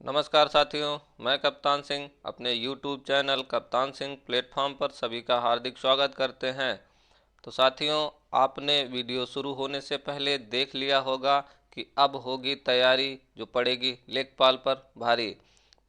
नमस्कार साथियों, मैं कप्तान सिंह अपने YouTube channel Kaptan Singh platform पर सभी का हार्दिक स्वागत करते हैं। तो साथियों, आपने वीडियो शुरू होने से पहले देख लिया होगा कि अब होगी तैयारी जो पड़ेगी लेखपाल पर भारी।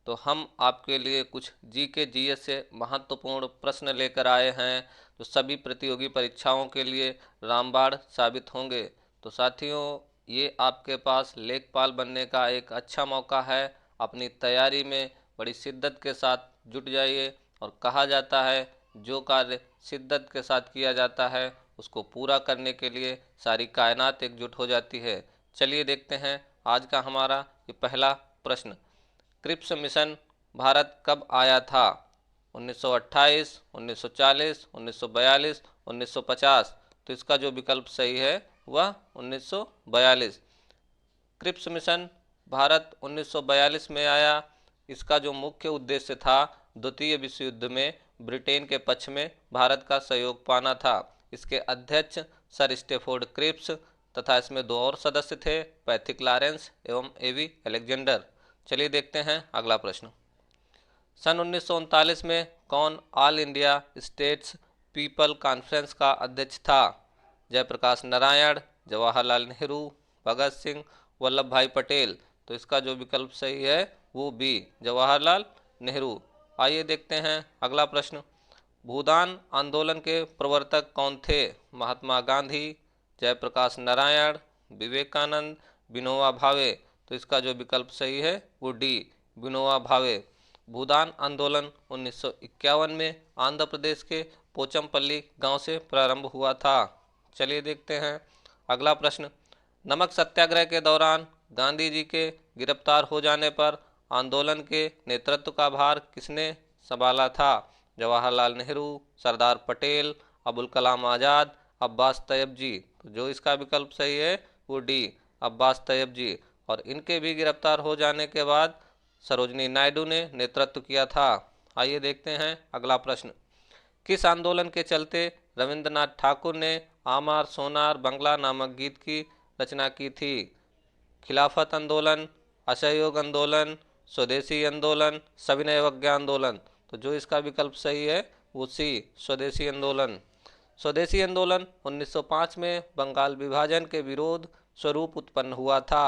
तो हम आपके लिए कुछ जीके जीएस से महत्वपूर्ण प्रश्न लेकर आए हैं जो सभी प्रतियोगी परीक्षाओं के लिए रामबाण साबित होंगे। तो साथियों, ये आपके पास लेखपाल बनने का एक अच्छा मौका है। अपनी तैयारी में बड़ी शिद्दत के साथ जुट जाइए और कहा जाता है जो कार्य शिद्दत के साथ किया जाता है उसको पूरा करने के लिए सारी कायनात एकजुट हो जाती है। चलिए देखते हैं आज का हमारा ये पहला प्रश्न। क्रिप्स मिशन भारत कब आया था? 1928, 1940, 1942, 1950। तो इसका जो विकल्प सही है वह 1942। क्रिप्स मिशन भारत 1942 में आया। इसका जो मुख्य उद्देश्य था द्वितीय विश्व युद्ध में ब्रिटेन के पक्ष में भारत का सहयोग पाना था। इसके अध्यक्ष सर स्टेफोर्ड क्रिप्स तथा इसमें दो और सदस्य थे, पैथिक लॉरेंस एवं एवी अलेक्जेंडर। चलिए देखते हैं अगला प्रश्न। सन 1939 में कौन all India states people conference का अध्यक्ष था? जयप्रकाश नारायण, जवाहरलाल नेहरू, भगत सिंह, वल्लभ भाई पटेल। तो इसका जो विकल्प सही है वो बी, जवाहरलाल नेहरू। आइए देखते हैं अगला प्रश्न। भूदान आंदोलन के प्रवर्तक कौन थे? महात्मा गांधी, जयप्रकाश नारायण, विवेकानंद, विनोबा भावे। तो इसका जो विकल्प सही है वो डी, विनोबा भावे। भूदान आंदोलन 1951 में आंध्र प्रदेश के पोचमपल्ली गांव से प्रारंभ हुआ था। चलिए देखते हैं अगला प्रश्न। नमक सत्याग्रह के दौरान गांधी जी के गिरफ्तार हो जाने पर आंदोलन के नेतृत्व का भार किसने संभाला था? जवाहरलाल नेहरू, सरदार पटेल, अबुल कलाम आज़ाद, अब्बास तैयब जी। तो जो इसका विकल्प सही है वो डी, अब्बास तैयब जी। और इनके भी गिरफ्तार हो जाने के बाद सरोजनी नायडू ने नेतृत्व किया था। आइए देखते हैं अगला प्रश्न। किस आंदोलन के चलते रविंद्रनाथ ठाकुर ने आमार सोनार बंगला नामक गीत की रचना की थी? खिलाफत आंदोलन, असहयोग आंदोलन, स्वदेशी आंदोलन, सविनय अवज्ञा आंदोलन। तो जो इसका विकल्प सही है वो सी, स्वदेशी आंदोलन। स्वदेशी आंदोलन 1905 में बंगाल विभाजन के विरोध स्वरूप उत्पन्न हुआ था।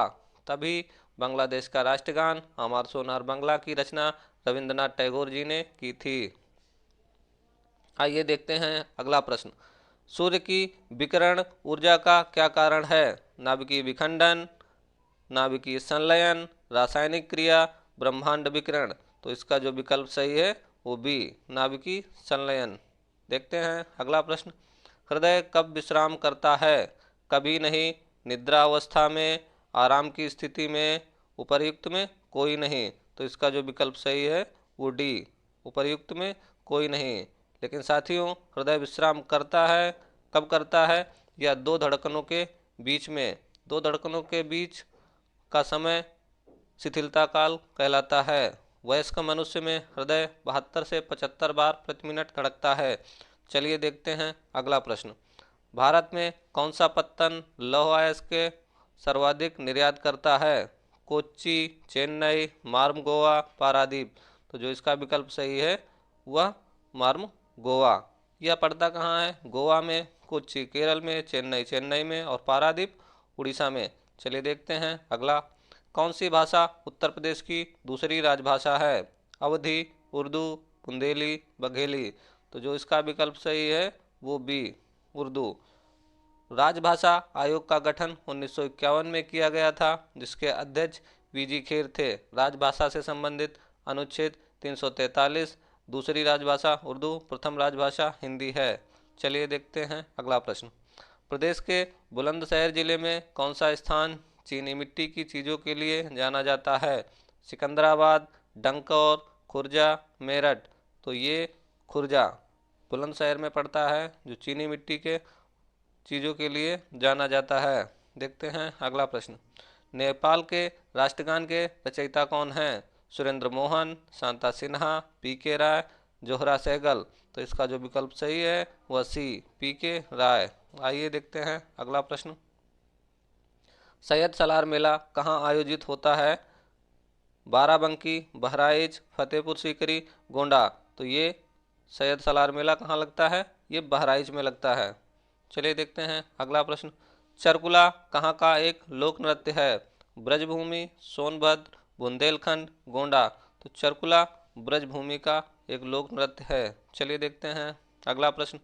तभी बांग्लादेश का राष्ट्रगान हमार सोनार बांग्ला की रचना रविंद्रनाथ टैगोर जी ने की थी। आइए देखते हैं अगला प्रश्न। सूर्य की विकिरण ऊर्जा का क्या कारण है? नाभिकीय विखंडन, नाभिकीय संलयन, रासायनिक क्रिया, ब्रह्मांड विकिरण। तो इसका जो विकल्प सही है वो बी, नाभिकीय संलयन। देखते हैं अगला प्रश्न। हृदय कब विश्राम करता है? कभी नहीं, निद्रा अवस्था में, आराम की स्थिति में, उपर्युक्त में कोई नहीं। तो इसका जो विकल्प सही है वो डी, उपर्युक्त में कोई नहीं। लेकिन साथियों, हृदय विश्राम करता है कब करता है? या दो धड़कनों के बीच में। दो धड़कनों के बीच का समय शिथिलता काल कहलाता है। वयस्क मनुष्य में हृदय 72 से 75 बार प्रति मिनट धड़कता है। चलिए देखते हैं अगला प्रश्न। भारत में कौन सा पत्तन लौह अयस्क के सर्वाधिक निर्यात करता है? कोच्चि, चेन्नई, मार्म गोवा, पारादीप। तो जो इसका विकल्प सही है वह मार्म गोवा। यह पड़ता कहाँ है? गोवा में, कोच्चि केरल में, चेन्नई चेन्नई में और पारादीप उड़ीसा में। चलिए देखते हैं अगला। कौन सी भाषा उत्तर प्रदेश की दूसरी राजभाषा है? अवधी, उर्दू, बुंदेली, बघेली। तो जो इसका विकल्प सही है वो बी, उर्दू। राजभाषा आयोग का गठन 1951 में किया गया था जिसके अध्यक्ष वीजी खेर थे। राजभाषा से संबंधित अनुच्छेद 343। दूसरी राजभाषा उर्दू, प्रथम राजभाषा हिंदी है। चलिए देखते हैं अगला प्रश्न। प्रदेश के बुलंदशहर जिले में कौन सा स्थान चीनी मिट्टी की चीज़ों के लिए जाना जाता है? सिकंदराबाद, डंकौर, खुर्जा, मेरठ। तो ये खुर्जा बुलंदशहर में पड़ता है जो चीनी मिट्टी के चीज़ों के लिए जाना जाता है। देखते हैं अगला प्रश्न। नेपाल के राष्ट्रगान के रचयिता कौन हैं? सुरेंद्र मोहन, शांता सिन्हा, पी के राय, जोहरा सहगल। तो इसका जो विकल्प सही है वह सी, पी के राय। आइए देखते हैं अगला प्रश्न। सैयद सलार मेला कहाँ आयोजित होता है? बाराबंकी, बहराइच, फतेहपुर सीकरी, गोंडा। तो ये सैयद सलार मेला कहाँ लगता है? ये बहराइच में लगता है। चलिए देखते हैं अगला प्रश्न। चरकुला कहाँ का एक लोक नृत्य है? ब्रजभूमि, सोनभद्र, बुंदेलखंड, गोंडा। तो चरकुला ब्रजभूमि का एक लोक नृत्य है। चलिए देखते हैं अगला प्रश्न।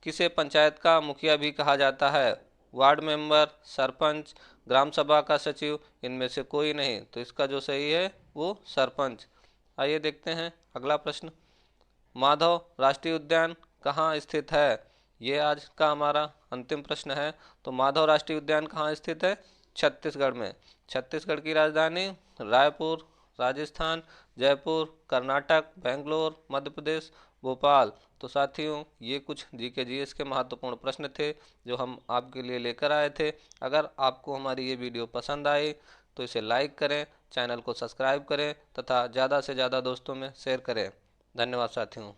किसे पंचायत का मुखिया भी कहा जाता है? वार्ड मेंबर, सरपंच, ग्राम सभा का सचिव, इनमें से कोई नहीं। तो इसका जो सही है वो सरपंच। आइए देखते हैं अगला प्रश्न। माधव राष्ट्रीय उद्यान कहाँ स्थित है? ये आज का हमारा अंतिम प्रश्न है। तो माधव राष्ट्रीय उद्यान कहाँ स्थित है? छत्तीसगढ़ में। छत्तीसगढ़ की राजधानी रायपुर, राजस्थान, जयपुर, कर्नाटक, बेंगलोर, मध्य प्रदेश, भोपाल। तो साथियों ये कुछ जीके जीएस के महत्वपूर्ण प्रश्न थे जो हम आपके लिए लेकर आए थे। अगर आपको हमारी ये वीडियो पसंद आई तो इसे लाइक करें, चैनल को सब्सक्राइब करें तथा ज़्यादा से ज़्यादा दोस्तों में शेयर करें। धन्यवाद साथियों।